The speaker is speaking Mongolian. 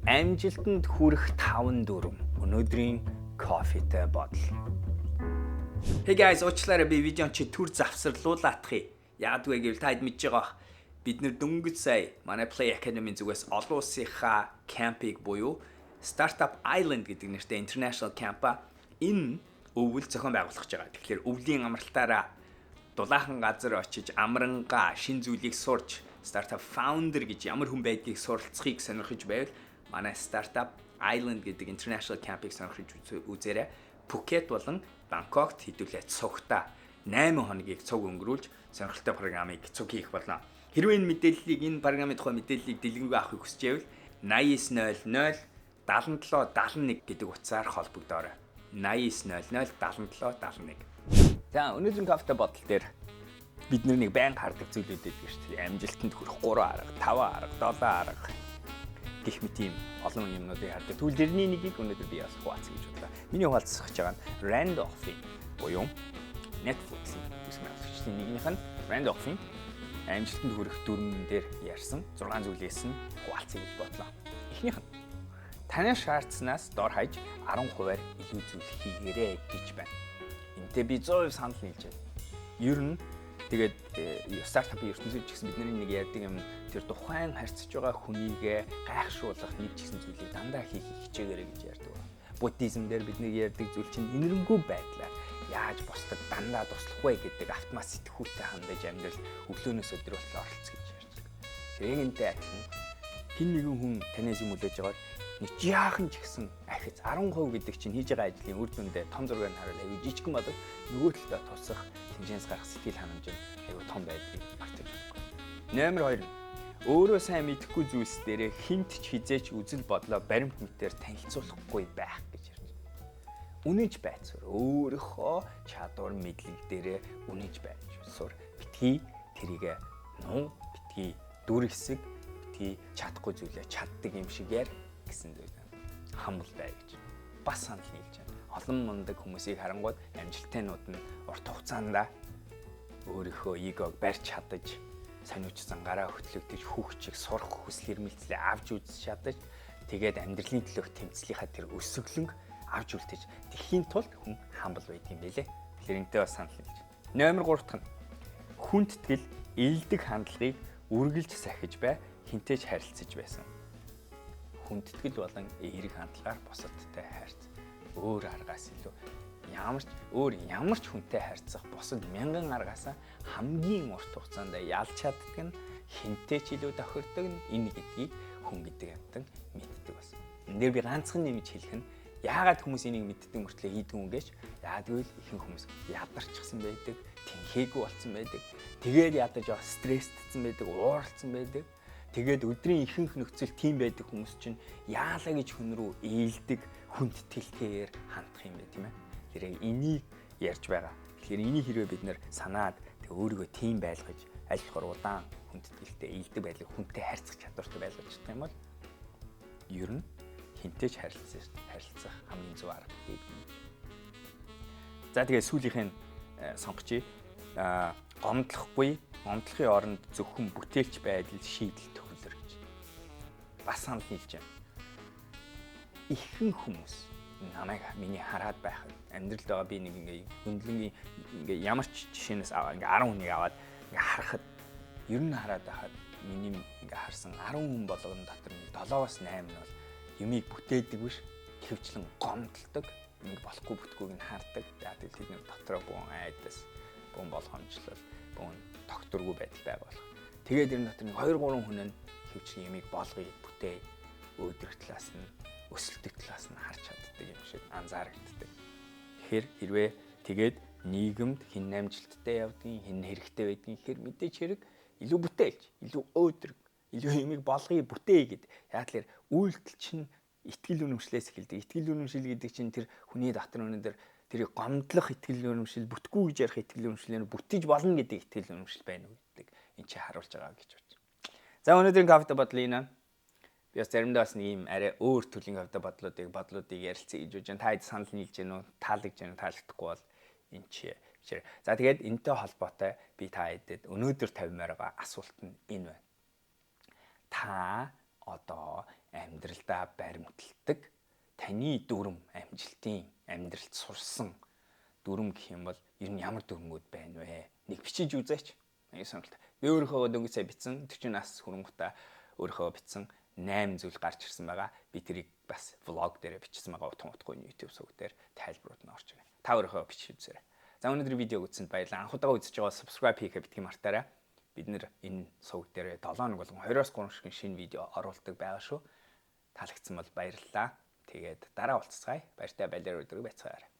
Амжилтанд хүрэх 5 дүрм. Өнөөдрийн кофетэй бодол. Hey guys, уучлаарай би видеон чи түр завсарлуулаатахыг. Яадгүй гэвэл таад мэдж байгаа. Бид нэр дөнгөж сая манай Play Academy зүгээс олон улсынхаа кампыг буюу Startup Island гэдэг нэртэй international camp-а энэ өвөл зохион байгуулах гэж байгаа. Тэгэхээр өвлийн амралтаараа дулаахан газар очиж амрангаа шин зүйлийг сурч Startup Founder гэж ямар хүн байдгийг суралцахыг сонирхож байвал манай Startup Island гэдэг international camp-ыг сонирхож үзээрэй. Пхукет болон Бангкокт хэдүүлээ цугтаа 8 хоногийг цуг өнгөрүүлж сонирхолтой програмыг цуг хийх болно. Хэрвээ энэ мэдээллийг энэ програмын тухай мэдээллийг дэлгэрэнгүй авахыг хүсэж байвал 8900 7771 гэдэг утсаар холбогдоорой. 8900 7771. За өнөөдрийн кофетэй бодол дээр бид нэг байнга хардаг зүйлүүд байдаг шүү дээ. Амжилтанд хүрэх 3 арга, 5 арга, 7 арга гэх мэт юм олон юмнуудыг хардаг. Тэгвэл дэрний нэгийг өнөөдөр би бас хуваалцах гэж бодлоо. Миний хуваалцах гэж байгаа нь Randolph-ийн буюу Netflix-ийн үсмэлчдийн нэгнийх нь Randolph-ийн амжилтанд хүрэх дүрмэн дээр ярьсан 6 зүйлээс нь хуваалцъя гэж бодлоо. Эхнийх нь таны шаардсанаас дор хаяж 10%-аар илүү зүйл хийгээрэй гэж байна. Энтэй би 100% санал нийлж байна. Ер нь тэгээд стартапын ертөнцийн ч гэсэн бидний нэг ярьдаг юм тэр тухайн харьцаж байгаа хүнийг гайхшруулах нэг ч гэсэн зүйлийг дандаа хийх хичээгээрэй гэж ярьдаг. Буддизм дээр бидний ярьдаг зүйл чинь энэрэнгүй байдлаар яаж бусдад дандаа туслах вэ гэдэг автомат сэтгүүлтэй хандаж амьдрал өглөөнөөс өдрөөлт оролцох гэж ярьдаг. Тэгээд энтэй адилхан хин нэгэн хүн танаас юм үлээж байгаа нэг жаахан ч гэсэн ахиц 10% гэдэг чинь хийж байгаа ажлын үр дүндээ том зургийг харуул аюу жижигхэн бодож нөгөө талдаа тусах хэмжээс гарах сэтгэл ханамж нь аюу том байдгийг мартаж болохгүй. Номер 2 өөрөө сайн мэдэхгүй зүйлс дээрээ хинт ч хизээч үзэл бодлоо баримт мэтээр танилцуулахгүй байх гэж ярьж байна. Үнэнч байцуур өөрийнхөө чадвар мэдлэг дээрээ үнэнч байж сур битгий тэрийг нуу битгий дүр хэсэг битгий чадахгүй зүйлээ чаддаг юм шиг яар гэсэн зүйл. Humble бай гэж бас санал нийлж байна. Олон мундаг хүмүүсийг харангууд амжилттайнууд нь урт хугацаанд өөрийнхөө эгог барьж чадаж, сониучсан гараа хөтлөгдөж, хүүхчиг сурах хүсэл эрмэлзлээ авч үзэж чадаж, тэгээд амьдралын төлөөх тэмцлийнхаа тэр өсөглөнг авч үлдээж тэхийн тулд хүн humble байдаг юм байлээ. Тэгэхээр энэтэй бас санал нийлж. Номер 3 дахь нь хүндэтгэл, элдэг хандлагыг үргэлж сахиж бай, хинтээж харилцаж байсан. Хүндэтгэл болон эерэг хандлагаар бусадтай харьц. Өөр аргаас илүү ямар ч хүнтэй харьцах бусад мянган аргаас хамгийн урт хугацаанд ялж чаддаг нь хинтээ ч илүү тохирдог нь энэ гэдгийг хүн гэдэг амтан мэддэг бас. Энд дээр би ганцхан нэмж хэлэх нь яагаад хүмүүс энийг мэддэг мөртлөө хийдэг юм гэж яадгүй л ихэнх хүмүүс ядарчихсан байдаг, тэнхээгүй болсон байдаг. Тэгээд ядаж байгаа стресстсэн байдаг, ууралцсан байдаг. Тэгээд өдрийн ихэнх нөхцөл тийм байдаг хүмүүс чинь яалаа гэж хүн рүү ээлдэг хүндэтгэлтэйгээр хандах юм байна тийм ээ. Тэгэхээр энийг ярьж байгаа. Тэгэхээр энийг хэрвээ бид нэр санаад тэг өөрийгөө тийм байлгаж аль болохоор удаан хүндэтгэлтэй ээлдэг байдлыг хүнтэй харьцах чадвартай байлгаж чадах юм бол ер нь хинтээж харилцах хамгийн зөв арга гэдэг юм. За тэгээд сүүлийнх нь сонгочих. Гомдлохгүй, гомдлохын оронд зөвхөн бүтээлч байдал шийдэл төхөлөр гэж. Бас санал нийлж байна. Ихэнх хүмүүс намайг миний хараад байхад амьдралд байгаа би нэг ингээ ямар ч жишээнээс ингээ 10 хүнийг аваад ингээ харахад ер нь хараад байхад миний ингээ харсан 10 хүн болгоно дотор 7-8 нь бол юмыг бүтээдэг биш хөвчлэн гомдолдог нэг болохгүй бүтгүйг нь хардаг. Яг л тэд дотроо буун айдас буун болгоомжлол буун тогтургүй байдал бай болох. Тэгээд энэ дотор 2-3 хүн нь хөвчлэн юмыг болгоё бүтээ өөдрөх талаас нь өсөлтөг талаас нь харж чаддаг юм шиг анзаарэгддэг. Тэгэхээр хэрвээ тэгээд нийгэмд хэн амжилттай явдгийг хэн хэрэгтэй байдгийг хэр мэдээж хэрэг илүү бүтээлч, илүү өөдрөг, илүү юмыг болгоё бүтээе гэд. Яг л үйлдэл чинь итгэл үнэмшлээс эхэлдэг. Итгэл үнэмшил гэдэг чинь тэр хүний дотор өнөдөр тэрийг гомдлох итгэл үнэмшил, бүтгүү гэж ярих итгэл үнэмшлээр бүтэж болно гэдэг итгэл үнэмшил байна уу гэдэг энэ чи харуулж байгаа гэж бодож. За өнөөдрийн кофе бодлоо энэ. Би бас заримдаа бас нэг юм арай өөр төрлийн кофе бодлуудыг ярилцъя гэж бодож байна. Та хэд санал нийлж гэнэ үү? Таалагдж гэнэ, таалагдахгүй бол энэ чи. За тэгээд энэтэй холбоотой би та хэдэд өнөөдөр тавимаар байгаа асуулт нь энэ байна. Та одоо амьдралдаа баримталдаг таны дүрм амжилтын амьдралд сурсан дүрм гэх юм бол ер нь ямар дүрмүүд байна вэ? Нэг бичиж үзээч. Нэг сонирхолтой. Би өөрийнхөө дөнгөж сая бичсэн 40 нас хүрэнгуутаа өөрийнхөө бичсэн 8 зүйл гарч ирсэн байгаа. Би тэрийг бас влог дээр бичсэн байгаа утга утгагүй YouTube сувг дээр тайлбарууд нь орж байна. Та өөрийнхөө бичиж үзээрэй. За өнөөдөр видеог үзсэнд баярлалаа. Анх удаага үзэж байгаа subscribe хийхээ битгий мартаарай. Бид нэр энэ сувг дээр 7 хоног болгон 20-3 ширхэг шинэ видео оруулдаг байгаа шүү. Таалагдсан бол баярлалаа. Тэгээд дараа уулзцгаая. Баяртай байлаар өдрөг байцгаарай.